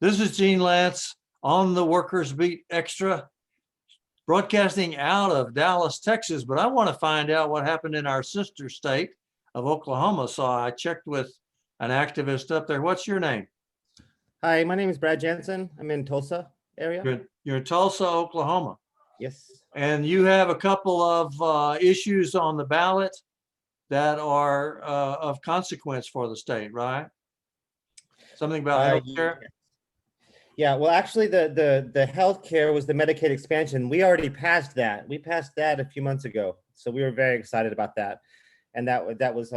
This is Gene Lance on the Workers Beat Extra, broadcasting out of Dallas, Texas. But I want to find out what happened in our sister state of Oklahoma. So I checked with an activist up there. What's your name? Hi, my name is Brad Jansen. I'm in Tulsa area. You're in Tulsa, Oklahoma. Yes. And you have a couple of issues on the ballot that are of consequence for the state, right? Something about healthcare? Yeah, well, actually, the healthcare was the Medicaid expansion. We already passed that. We passed that a few months ago, so we were very excited about that. And that was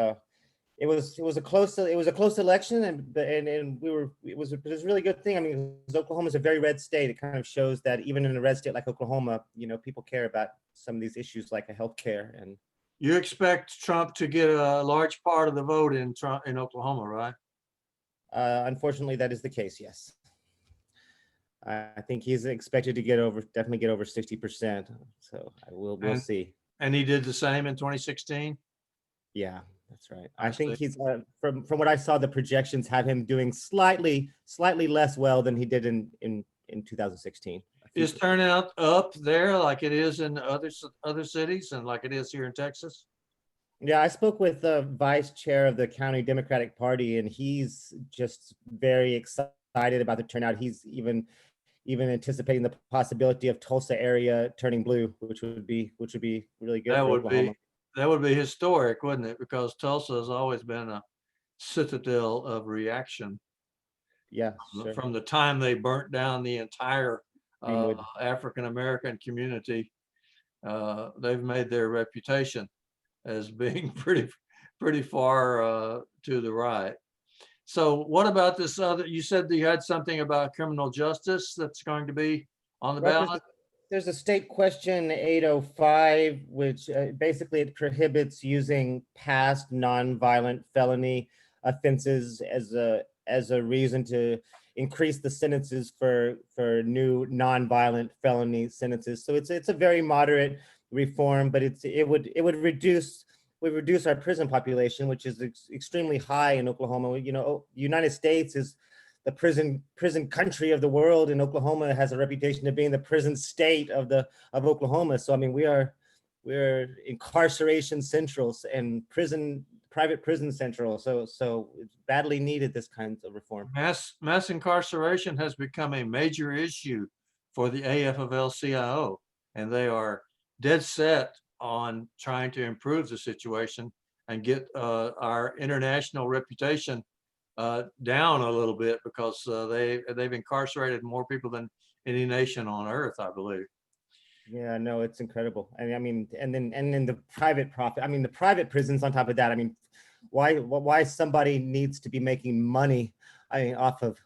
it was a close election, and it was a really good thing. I mean, Oklahoma's a very red state. It kind of shows that even in a red state like Oklahoma, people care about some of these issues like healthcare. And you expect Trump to get a large part of the vote in Oklahoma, right? Unfortunately, that is the case. Yes. I think he's expected to definitely get over 60%. So we'll see. And he did the same in 2016. Yeah, that's right. I think he's from what I saw, the projections have him doing slightly less well than he did in 2016. Is turnout up there like it is in other cities and like it is here in Texas? Yeah, I spoke with the vice chair of the county Democratic Party, and he's just very excited about the turnout. He's even anticipating the possibility of Tulsa area turning blue, which would be really good. That would be historic, wouldn't it? Because Tulsa has always been a citadel of reaction. Yeah, sure. From the time they burnt down the entire African American community, they've made their reputation as being pretty far to the right. So what about this other, you said that you had something about criminal justice that's going to be on the ballot? There's a state question 805, which basically it prohibits using past nonviolent felony offenses as a reason to increase the sentences for new nonviolent felony sentences. So it's a very moderate reform, but it would reduce our prison population, which is extremely high in Oklahoma. United States is the prison country of the world, and Oklahoma has a reputation of being the prison state of Oklahoma. So I mean, we're incarceration central and private prison central. So it's badly needed, this kind of reform. Mass incarceration has become a major issue for the AFL-CIO, and they are dead set on trying to improve the situation and get our international reputation down a little bit, because they've incarcerated more people than any nation on earth, I believe. Yeah, no, it's incredible. I mean, and then the private profit. I mean, the private prisons on top of that. I mean, why somebody needs to be making money, off of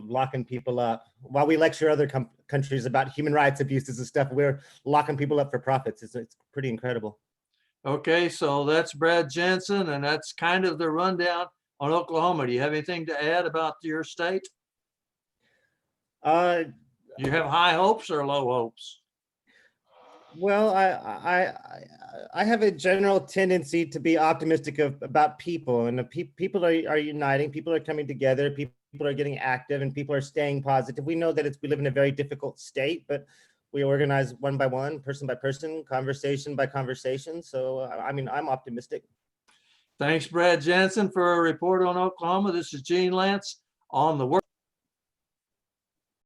locking people up while we lecture other countries about human rights abuses and stuff. We're locking people up for profits. It's pretty incredible. Okay, so that's Brad Jansen, and that's kind of the rundown on Oklahoma. Do you have anything to add about your state? You have high hopes or low hopes? Well, I have a general tendency to be optimistic about people, and people are uniting. People are coming together. People are getting active, and people are staying positive. We know that we live in a very difficult state, but we organize one by one, person by person, conversation by conversation. So, I mean, I'm optimistic. Thanks, Brad Jansen, for a report on Oklahoma. This is Gene Lance on the Work.